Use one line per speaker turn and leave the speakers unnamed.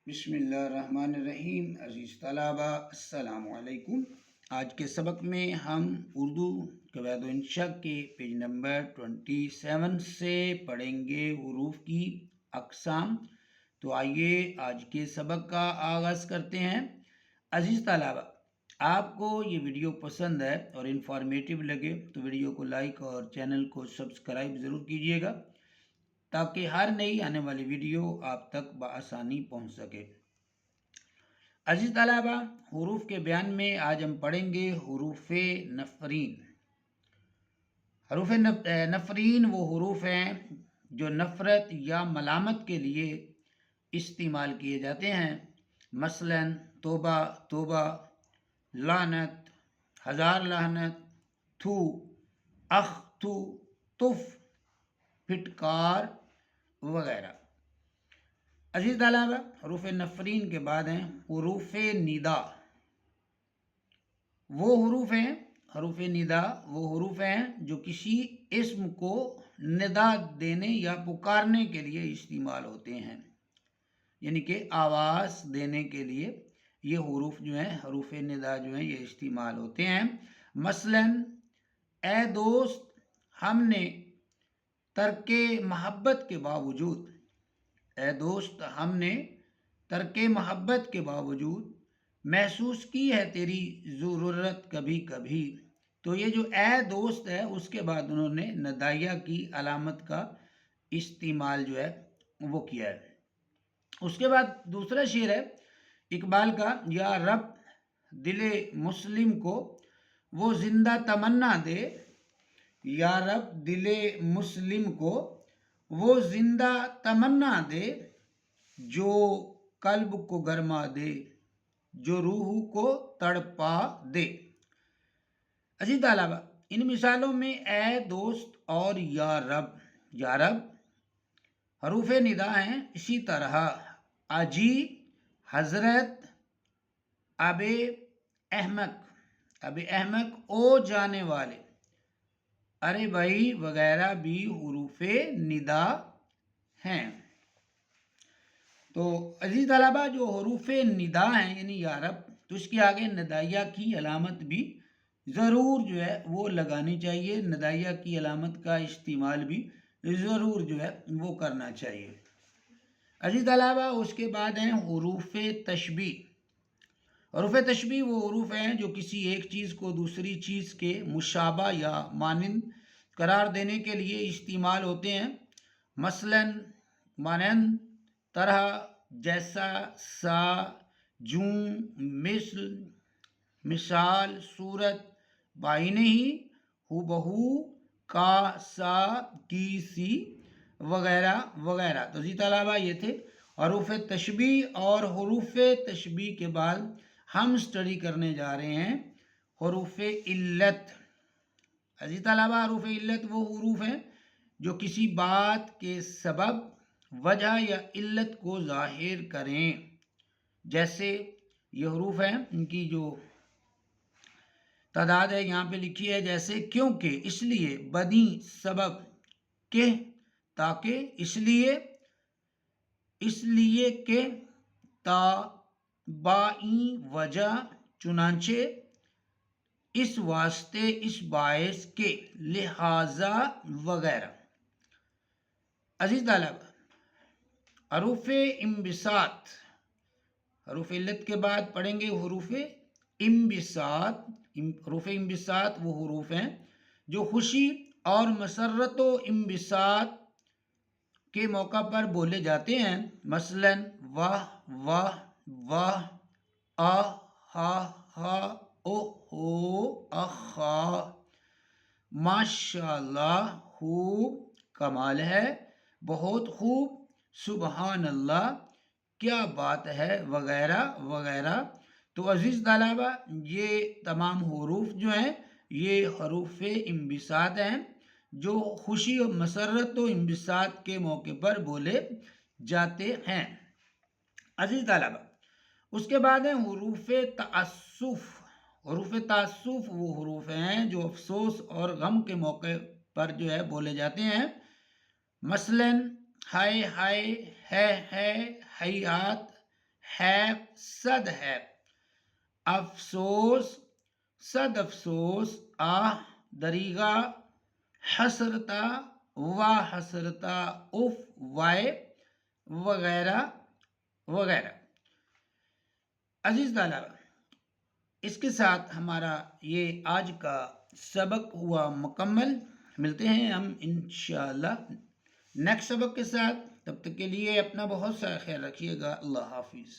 بسم اللہ الرحمن الرحیم۔ عزیز طلبہ السلام علیکم۔ آج کے سبق میں ہم اردو قواعد و انشاء کے پیج نمبر 27 سے پڑھیں گے حروف کی اقسام۔ تو آئیے آج کے سبق کا آغاز کرتے ہیں۔ عزیز طلبہ، آپ کو یہ ویڈیو پسند ہے اور انفارمیٹیو لگے تو ویڈیو کو لائک اور چینل کو سبسکرائب ضرور کیجیے گا تاکہ ہر نئی آنے والی ویڈیو آپ تک بآسانی پہنچ سکے۔ عزیز طلبہ، حروف کے بیان میں آج ہم پڑھیں گے حروف نفرین۔ حروف نفرین وہ حروف ہیں جو نفرت یا ملامت کے لیے استعمال کیے جاتے ہیں، مثلا توبہ توبہ، لعنت، ہزار لعنت، تھو، اخ تھو، تف، پھٹکار وغیرہ۔ عزیز طلبہ، حروف نفرین کے بعد ہیں حروف ندا۔ حروف ندا وہ حروف ہیں جو کسی اسم کو ندا دینے یا پکارنے کے لیے استعمال ہوتے ہیں، یعنی کہ آواز دینے کے لیے یہ حروف جو ہیں، حروف ندا جو ہیں، یہ استعمال ہوتے ہیں۔ مثلا اے دوست، ہم نے ترک محبت کے باوجود، اے دوست ہم نے ترک محبت کے باوجود محسوس کی ہے تیری ضرورت کبھی کبھی۔ تو یہ جو اے دوست ہے اس کے بعد انہوں نے ندائیہ کی علامت کا استعمال جو ہے وہ کیا ہے۔ اس کے بعد دوسرا شعر ہے اقبال کا، یا رب دل مسلم کو وہ زندہ تمنا دے، یا رب دل مسلم کو وہ زندہ تمنا دے، جو قلب کو گرما دے، جو روح کو تڑپا دے۔ عزیز طلبہ، ان مثالوں میں اے دوست اور یا رب حروف ندا ہیں۔ اسی طرح اجی، حضرت، اب احمق، او جانے والے، ارے بھائی وغیرہ بھی حروف ندا ہیں۔ تو عزیز طلبہ، جو حروف ندا ہیں یعنی یا رب، تو اس کے آگے ندائیہ کی علامت بھی ضرور جو ہے وہ لگانی چاہیے، ندائیہ کی علامت کا استعمال بھی ضرور جو ہے وہ کرنا چاہیے۔ عزیز طلبہ، اس کے بعد ہیں حروف تشبیہ۔ حروف تشبیہ وہ حروف ہیں جو کسی ایک چیز کو دوسری چیز کے مشابہ یا مانند قرار دینے کے لیے استعمال ہوتے ہیں، مثلا مانند، طرح، جیسا، سا، جوں، مثل، مثال، صورت، بآئینہ ہی، ہو بہو، کا، سا، کی، سی وغیرہ وغیرہ۔ تو عزیز طلبہ، یہ تھے حروف تشبیہ، اور حروف تشبیہ کے بعد ہم اسٹڈی کرنے جا رہے ہیں حروف علت۔ عزیز طلبہ، حروف علت وہ حروف ہیں جو کسی بات کے سبب، وجہ یا علت کو ظاہر کریں۔ جیسے یہ حروف ہیں، ان کی جو تعداد ہے یہاں پہ لکھی ہے، جیسے کیونکہ، اس لیے، بدی، سبب، کہ، تاکہ، اس لیے کہ، تا، بائیں، وجہ، چنانچہ، اس واسطے، اس باعث کے، لہذا وغیرہ۔ عزیز طلبہ، حروف انبساط، حروف علت کے بعد پڑھیں گے حروف انبساط۔ حروف انبساط وہ حروف ہیں جو خوشی اور مسرت و انبساط کے موقع پر بولے جاتے ہیں، مثلا واہ واہ، واہ، آہ، ہا ہا، او ہو، اخا، ماشاءاللہ، خوب، کمال ہے، بہت خوب، سبحان اللہ، کیا بات ہے، وغیرہ وغیرہ۔ تو عزیز طلبہ، یہ تمام حروف جو ہیں یہ حروف انبساط ہیں جو خوشی و مسرت و انبساط کے موقع پر بولے جاتے ہیں۔ عزیز طلبہ، اس کے بعد ہیں حروف تأسف۔ حروف تأسف وہ حروف ہیں جو افسوس اور غم کے موقع پر جو ہے بولے جاتے ہیں، مثلا ہائے ہائے، ہے، حیات، ہے صد ہے، افسوس صد افسوس، آہ دریغا، حسرتا و حسرتا، اف وائے، وغیرہ وغیرہ۔ عزیز طلبہ، اس کے ساتھ ہمارا یہ آج کا سبق ہوا مکمل۔ ملتے ہیں ہم انشاءاللہ نیکسٹ سبق کے ساتھ، تب تک کے لیے اپنا بہت سارا خیال رکھیے گا۔ اللہ حافظ۔